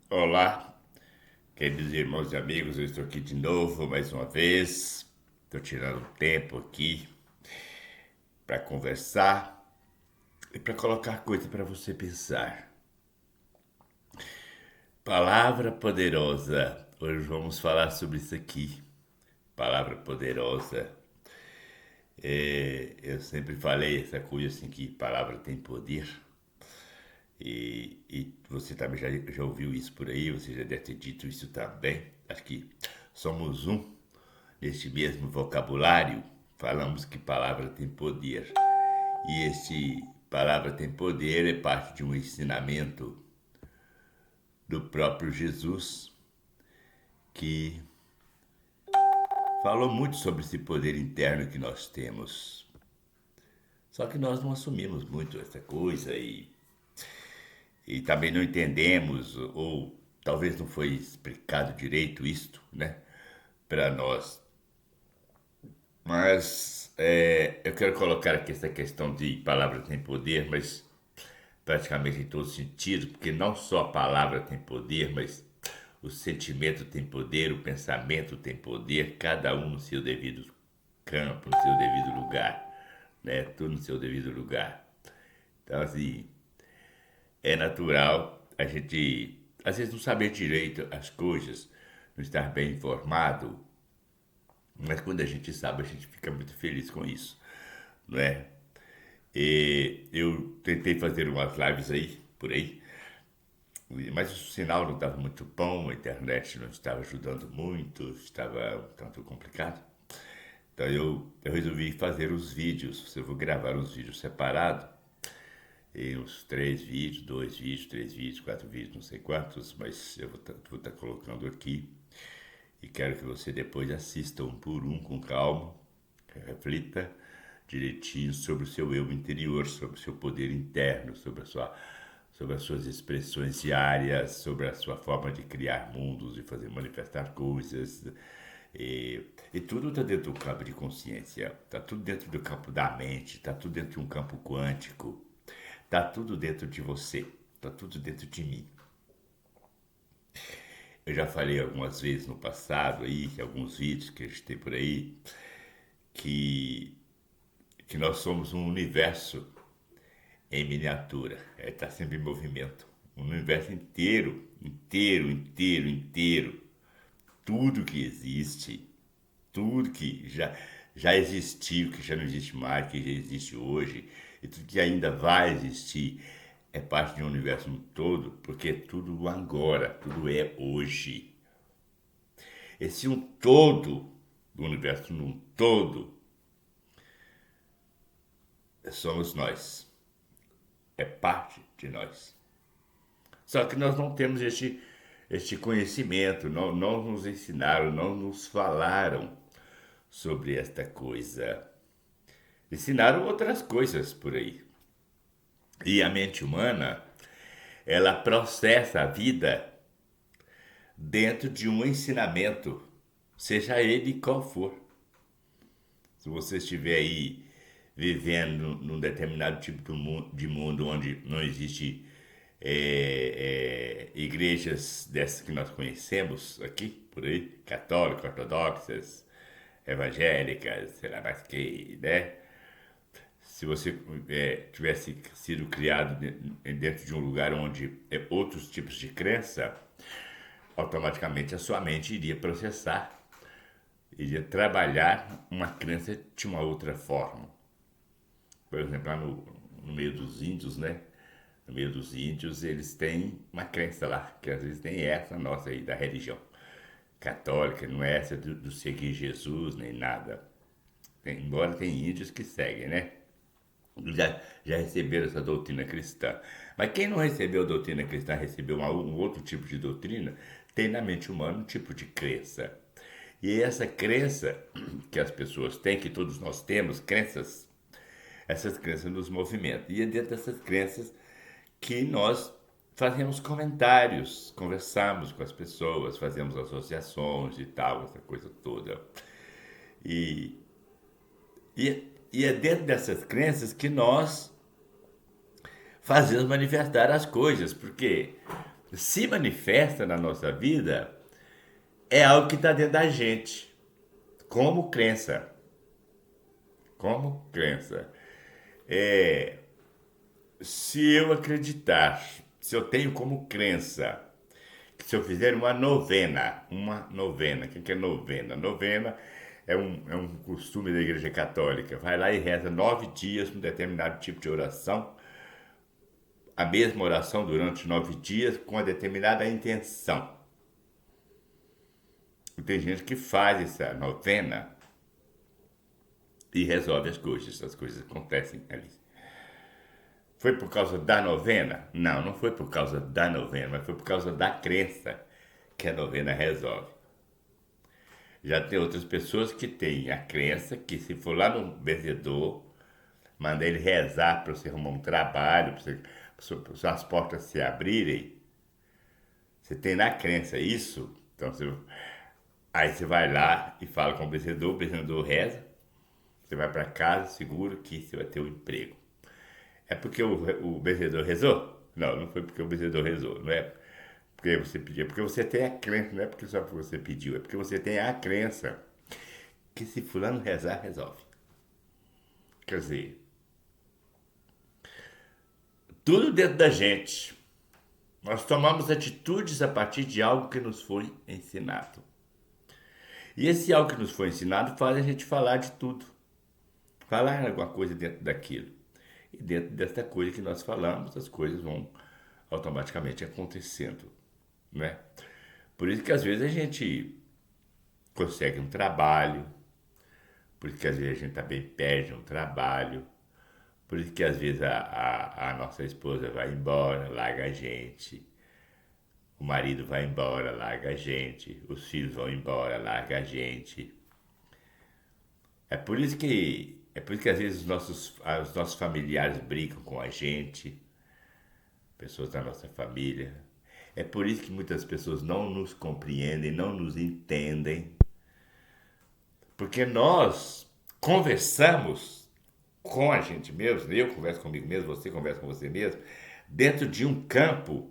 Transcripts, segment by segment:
Olá, queridos irmãos e amigos, eu estou aqui de novo, mais uma vez. Estou tirando um tempo aqui para conversar e para colocar coisa para você pensar. Palavra poderosa. Hoje vamos falar sobre isso aqui. Palavra poderosa. Eu sempre falei essa coisa assim que palavra tem poder. E você também já ouviu isso por aí, você já deve ter dito isso também. Acho que somos um neste mesmo vocabulário. Falamos que palavra tem poder. E este palavra tem poder é parte de um ensinamento do próprio Jesus, que falou muito sobre esse poder interno que nós temos. Só que nós não assumimos muito essa coisa e também não entendemos, ou talvez não foi explicado direito isto, né, para nós. Mas eu quero colocar aqui essa questão de palavra tem poder, mas praticamente em todo sentido, porque não só a palavra tem poder, mas o sentimento tem poder, o pensamento tem poder, cada um no seu devido campo, no seu devido lugar, né? Tudo no seu devido lugar. Então, assim, é natural a gente, às vezes, não saber direito as coisas, não estar bem informado, mas quando a gente sabe, a gente fica muito feliz com isso, não é? E eu tentei fazer umas lives aí, por aí, mas o sinal não estava muito bom, a internet não estava ajudando muito, estava um tanto complicado. Então eu resolvi fazer os vídeos. Eu vou gravar os vídeos separados, e uns 3 vídeos, 2 vídeos, 3 vídeos, 4 vídeos, não sei quantos, mas eu vou tá colocando aqui. E quero que você depois assista um por um com calma, reflita direitinho sobre o seu eu interior, sobre o seu poder interno, sobre as suas expressões diárias, sobre a sua forma de criar mundos, de fazer manifestar coisas. E tudo está dentro do campo de consciência, está tudo dentro do campo da mente, está tudo dentro de um campo quântico, está tudo dentro de você, está tudo dentro de mim. Eu já falei algumas vezes no passado aí, alguns vídeos que a gente tem por aí, que, que nós somos um universo em miniatura, está sempre em movimento. Um universo inteiro, inteiro, inteiro, inteiro. Tudo que existe, tudo que já existiu, que já não existe mais, que já existe hoje, e tudo que ainda vai existir, é parte de um universo no todo, porque é tudo agora, tudo é hoje. Esse um todo, do universo num todo, somos nós. É parte de nós. Só que nós não temos este conhecimento, não nos ensinaram, não nos falaram sobre esta coisa. Ensinaram outras coisas por aí. E a mente humana, ela processa a vida dentro de um ensinamento, seja ele qual for. Se você estiver aí vivendo num determinado tipo de mundo onde não existe igrejas dessas que nós conhecemos aqui, por aí, católicas, ortodoxas, evangélicas, sei lá mais que, né? Se você tivesse sido criado dentro de um lugar onde outros tipos de crença, automaticamente a sua mente iria processar, iria trabalhar uma crença de uma outra forma. Por exemplo, lá no meio dos índios, né? No meio dos índios, eles têm uma crença lá, que às vezes nem é essa nossa aí da religião católica, não é essa do seguir Jesus nem nada. Embora tem índios que seguem, né? Já receberam essa doutrina cristã. Mas quem não recebeu a doutrina cristã, recebeu um outro tipo de doutrina, tem na mente humana um tipo de crença. E essa crença que as pessoas têm, que todos nós temos, crenças, essas crenças nos movimentam. E é dentro dessas crenças que nós fazemos comentários, conversamos com as pessoas, fazemos associações e tal, essa coisa toda. E, e é dentro dessas crenças que nós fazemos manifestar as coisas, porque se manifesta na nossa vida é algo que está dentro da gente, como crença. Como crença. É, se eu acreditar, se eu tenho como crença, que se eu fizer uma novena, o que é novena? Novena é um costume da Igreja Católica. Vai lá e reza 9 dias um determinado tipo de oração, a mesma oração durante 9 dias com a determinada intenção. E tem gente que faz essa novena e resolve as coisas acontecem ali. Foi por causa da novena? Não, não foi por causa da novena, mas foi por causa da crença que a novena resolve. Já tem outras pessoas que têm a crença que se for lá no benzedor, manda ele rezar para você arrumar um trabalho, para suas portas se abrirem. Você tem na crença isso, então aí você vai lá e fala com o benzedor reza, você vai para casa seguro que você vai ter um emprego. É porque o benzedor rezou? Não, não foi porque o benzedor rezou, não é porque você pediu, é porque você tem a crença, não é porque só porque você pediu, é porque você tem a crença que se fulano rezar, resolve. Quer dizer, tudo dentro da gente. Nós tomamos atitudes a partir de algo que nos foi ensinado. E esse algo que nos foi ensinado faz a gente falar de tudo. Falar alguma coisa dentro daquilo. E dentro dessa coisa que nós falamos, as coisas vão automaticamente acontecendo, né? Por isso que às vezes a gente consegue um trabalho, por isso que às vezes a gente também perde um trabalho, por isso que às vezes a nossa esposa vai embora, larga a gente, o marido vai embora, larga a gente, os filhos vão embora, larga a gente. É por isso que às vezes os nossos familiares brigam com a gente, pessoas da nossa família. É por isso que muitas pessoas não nos compreendem, não nos entendem, porque nós conversamos com a gente mesmo, eu converso comigo mesmo, você conversa com você mesmo, dentro de um campo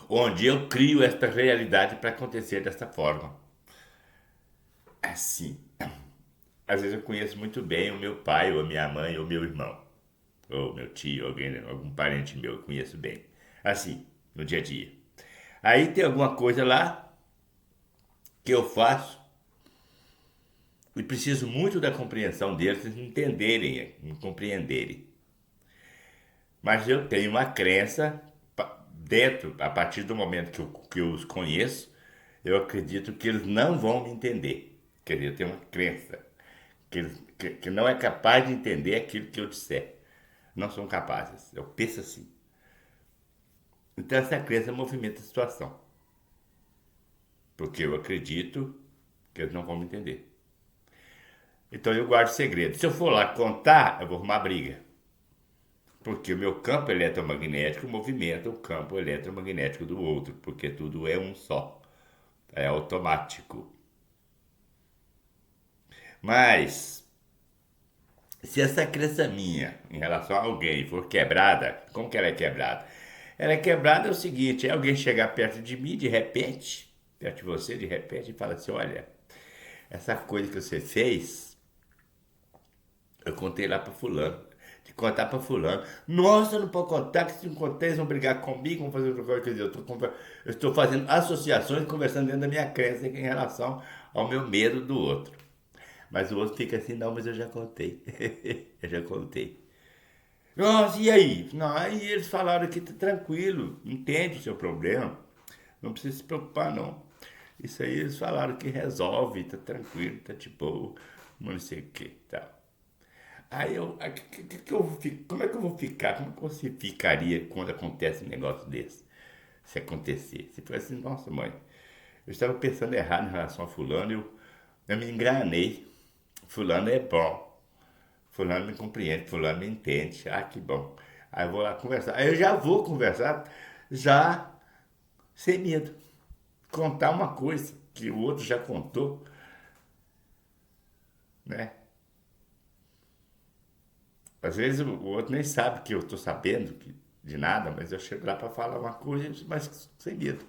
onde eu crio esta realidade para acontecer desta forma. Assim, às vezes eu conheço muito bem o meu pai, ou a minha mãe, ou meu irmão, ou meu tio, algum parente meu, eu conheço bem. Assim, no dia a dia. Aí tem alguma coisa lá que eu faço e preciso muito da compreensão deles, eles entenderem, me compreenderem. Mas eu tenho uma crença dentro, a partir do momento que eu os conheço, eu acredito que eles não vão me entender. Quer dizer, eu tenho uma crença que não é capaz de entender aquilo que eu disser. Não são capazes. Eu penso assim. Então essa crença movimenta a situação. Porque eu acredito que eles não vão me entender. Então eu guardo segredo. Se eu for lá contar, eu vou arrumar briga. Porque o meu campo eletromagnético movimenta o campo eletromagnético do outro, porque tudo é um só, é automático. Mas, se essa crença minha em relação a alguém for quebrada, como que ela é quebrada? Ela é quebrada é o seguinte, é alguém chegar perto de mim de repente, perto de você de repente, e fala assim, olha, essa coisa que você fez, eu contei lá para fulano. De contar para fulano. Nossa, não pode contar, que se não contar, eles vão brigar comigo, vão fazer outra coisa. Quer dizer, eu estou fazendo associações, conversando dentro da minha crença em relação ao meu medo do outro. Mas o outro fica assim, não, mas eu já contei. Eu já contei. Nossa, e aí? Não, aí eles falaram que tá tranquilo, entende o seu problema. Não precisa se preocupar, não. Isso aí eles falaram que resolve, tá tranquilo, tá tipo, não sei o que, tal. Aí que eu como é que eu vou ficar? Como é que você ficaria quando acontece um negócio desse? Se acontecer. Você fala assim, nossa mãe, eu estava pensando errado em relação a fulano, eu me enganei. Fulano é bom. Fulano me compreende, fulano me entende. Ah, que bom. Aí eu vou lá conversar. Aí eu já vou conversar, já sem medo. Contar uma coisa que o outro já contou, né? Às vezes o outro nem sabe que eu estou sabendo, de nada, mas eu chego lá para falar uma coisa, mas sem medo.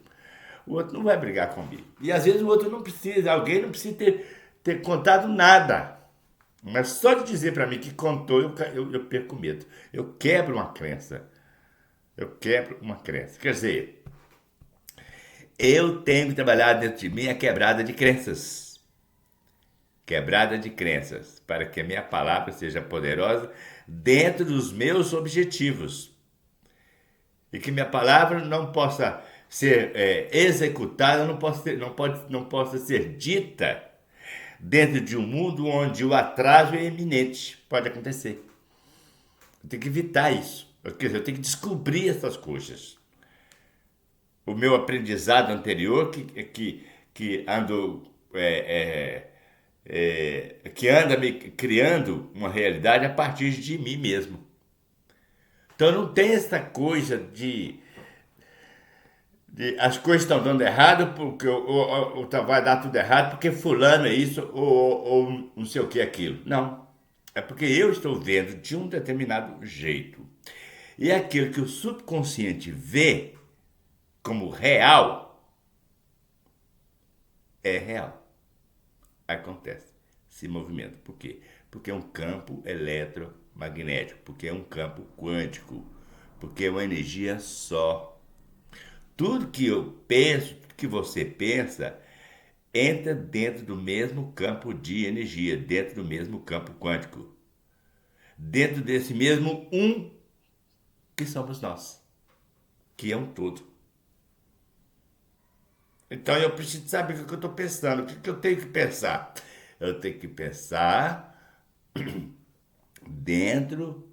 O outro não vai brigar comigo. E às vezes o outro não precisa, alguém não precisa ter contado nada. Mas só de dizer para mim que contou, eu perco medo. Eu quebro uma crença. Eu quebro uma crença. Quer dizer, eu tenho que trabalhar dentro de mim a quebrada de crenças. Quebrada de crenças, para que a minha palavra seja poderosa dentro dos meus objetivos. E que minha palavra não possa ser executada, não possa ser dita dentro de um mundo onde o atraso é iminente. Pode acontecer. Eu tenho que evitar isso. Quer dizer, eu tenho que descobrir essas coisas. O meu aprendizado anterior que ando que anda me criando uma realidade a partir de mim mesmo. Então não tem essa coisa de as coisas estão dando errado porque ou vai dar tudo errado porque fulano é isso ou não sei o que é aquilo. Não. É porque eu estou vendo de um determinado jeito. E aquilo que o subconsciente vê como real é real. Acontece. Se movimenta. Por quê? Porque é um campo eletromagnético, porque é um campo quântico, porque é uma energia só. Tudo que eu penso, tudo que você pensa, entra dentro do mesmo campo de energia, dentro do mesmo campo quântico. Dentro desse mesmo que somos nós, que é um todo. Então eu preciso saber o que eu estou pensando, o que eu tenho que pensar. Eu tenho que pensar dentro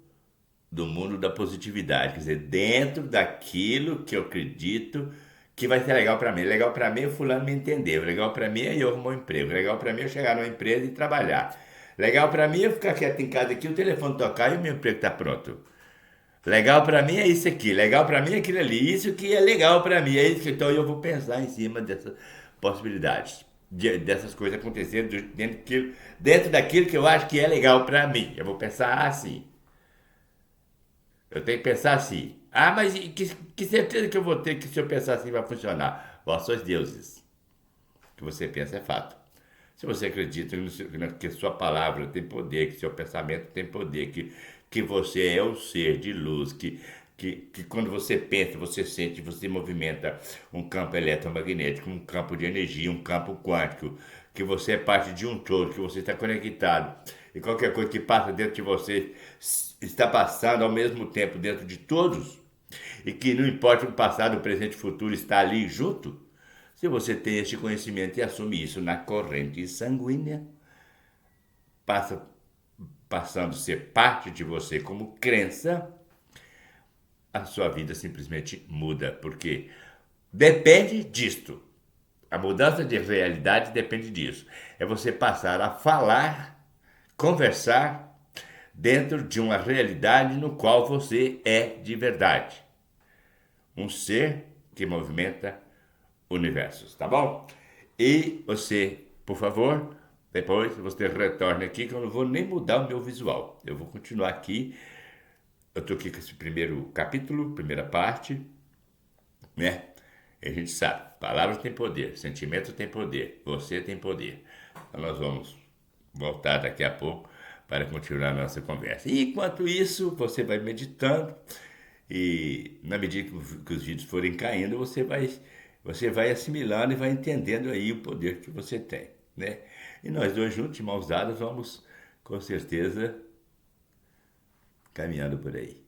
do mundo da positividade, quer dizer, dentro daquilo que eu acredito que vai ser legal para mim. Legal para mim é o fulano me entender, legal para mim é eu arrumar um emprego, legal para mim é eu chegar numa empresa e trabalhar. Legal para mim é eu ficar quieto em casa aqui, o telefone tocar e o meu emprego está pronto. Legal para mim é isso aqui, legal para mim é aquilo ali, isso que é legal para mim, é isso que então eu vou pensar em cima dessas possibilidades, dessas coisas acontecendo dentro daquilo que eu acho que é legal para mim. Eu vou pensar assim. Eu tenho que pensar assim. Ah, mas que certeza que eu vou ter que se eu pensar assim vai funcionar? Vós sois deuses. O que você pensa é fato. Se você acredita que sua palavra tem poder, que seu pensamento tem poder, que você é o ser de luz, que quando você pensa, você sente, você movimenta um campo eletromagnético, um campo de energia, um campo quântico, que você é parte de um todo, que você está conectado. E qualquer coisa que passa dentro de você está passando ao mesmo tempo dentro de todos. E que não importa o passado, o presente e o futuro está ali junto. Se você tem este conhecimento e assume isso na corrente sanguínea, passando a ser parte de você como crença, a sua vida simplesmente muda, porque depende disto. A mudança de realidade depende disso. É você passar a falar, conversar dentro de uma realidade no qual você é de verdade. Um ser que movimenta universos, tá bom? E você, por favor, depois você retorna aqui que eu não vou nem mudar o meu visual. Eu vou continuar aqui. Eu estou aqui com esse primeiro capítulo, primeira parte, né? E a gente sabe, palavras têm poder, sentimento tem poder, você tem poder. Então nós vamos voltar daqui a pouco para continuar a nossa conversa. E enquanto isso, você vai meditando e na medida que os vídeos forem caindo, você vai assimilando e vai entendendo aí o poder que você tem, né? E nós dois juntos, de mãos dadas, vamos com certeza caminhando por aí.